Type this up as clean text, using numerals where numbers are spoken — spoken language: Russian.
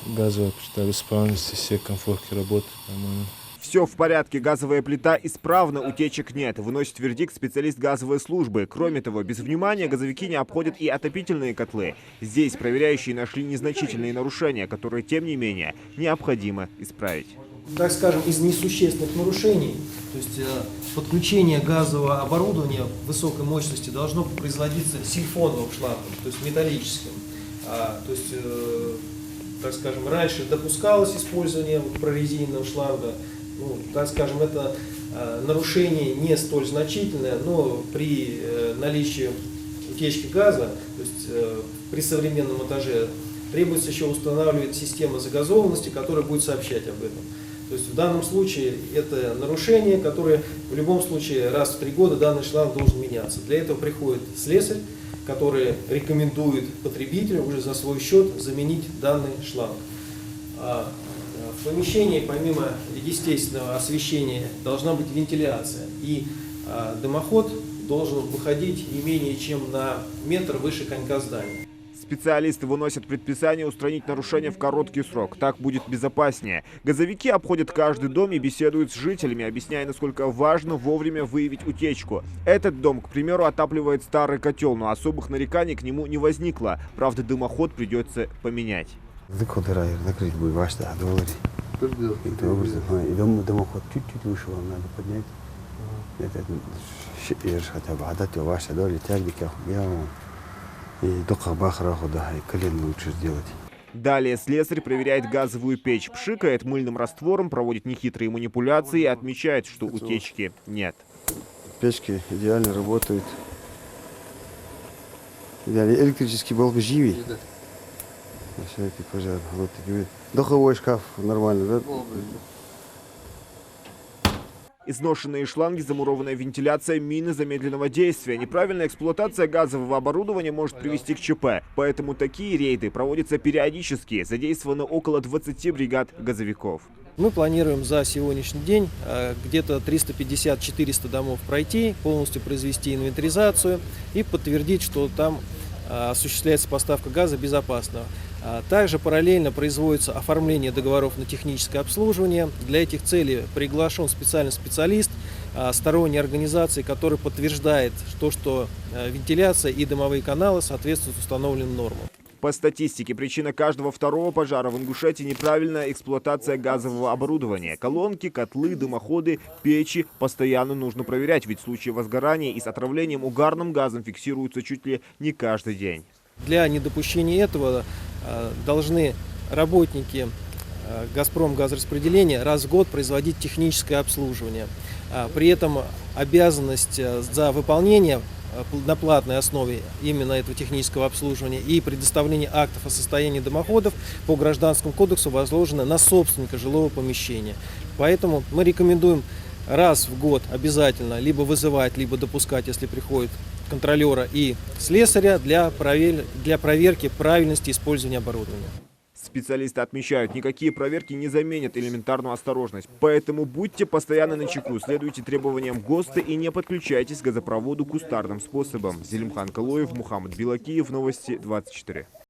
газовая плита в исправности, все комфорки работают нормально. Все в порядке, газовая плита исправна, утечек нет, выносит вердикт специалист газовой службы. Кроме того, без внимания газовики не обходят и отопительные котлы. Здесь проверяющие нашли незначительные нарушения, которые, тем не менее, необходимо исправить. Так скажем, из несущественных нарушений, то есть подключение газового оборудования высокой мощности должно производиться сильфоновым шлангом, то есть металлическим. То есть, так скажем, раньше допускалось использование прорезиненного шланга. Ну, так скажем, это нарушение не столь значительное, но при наличии утечки газа, то есть при современном монтаже, требуется еще устанавливать систему загазованности, которая будет сообщать об этом. То есть в данном случае это нарушение, которое в любом случае раз в 3 года данный шланг должен меняться. Для этого приходит слесарь, который рекомендует потребителю уже за свой счет заменить данный шланг. В помещении помимо естественного освещения должна быть вентиляция, и дымоход должен выходить не менее чем на метр выше конька здания. Специалисты выносят предписание устранить нарушения в короткий срок. Так будет безопаснее. Газовики обходят каждый дом и беседуют с жителями, объясняя, насколько важно вовремя выявить утечку. Этот дом, к примеру, отапливает старый котел, но особых нареканий к нему не возникло. Правда, дымоход придется поменять. Закрыть будет важно, и дымоход чуть-чуть выше вам надо поднять. Это хотя бы отдать ваше доли, тягли, и только бахрахуда и колено лучше сделать. Далее слесарь проверяет газовую печь, пшикает мыльным раствором, проводит нехитрые манипуляции и отмечает, что утечки нет. Печки идеально работают. Идеально. Электрический балк живый. Всякий пожар. Вот такие. Духовой шкаф нормально, да? Изношенные шланги, замурованная вентиляция, мины замедленного действия. Неправильная эксплуатация газового оборудования может привести к ЧП. Поэтому такие рейды проводятся периодически. Задействовано около 20 бригад газовиков. Мы планируем за сегодняшний день где-то 350-400 домов пройти, полностью произвести инвентаризацию и подтвердить, что там осуществляется поставка газа безопасно. Также параллельно производится оформление договоров на техническое обслуживание. Для этих целей приглашен специальный специалист сторонней организации, который подтверждает, что вентиляция и дымовые каналы соответствуют установленным нормам. По статистике, причина каждого второго пожара в Ингушетии – неправильная эксплуатация газового оборудования. Колонки, котлы, дымоходы, печи постоянно нужно проверять, ведь случаи возгорания и с отравлением угарным газом фиксируются чуть ли не каждый день. Для недопущения этого должны работники «Газпромгазораспределения» раз в год производить техническое обслуживание. При этом обязанность за выполнение на платной основе именно этого технического обслуживания и предоставление актов о состоянии дымоходов по Гражданскому кодексу возложена на собственника жилого помещения. Поэтому мы рекомендуем раз в год обязательно либо вызывать, либо допускать, если приходит контролера и слесаря для проверки правильности использования оборудования. Специалисты отмечают, никакие проверки не заменят элементарную осторожность. Поэтому будьте постоянно начеку, следуйте требованиям ГОСТа и не подключайтесь к газопроводу кустарным способом. Зелимхан Калоев, Мухаммад Билакиев, Новости 24.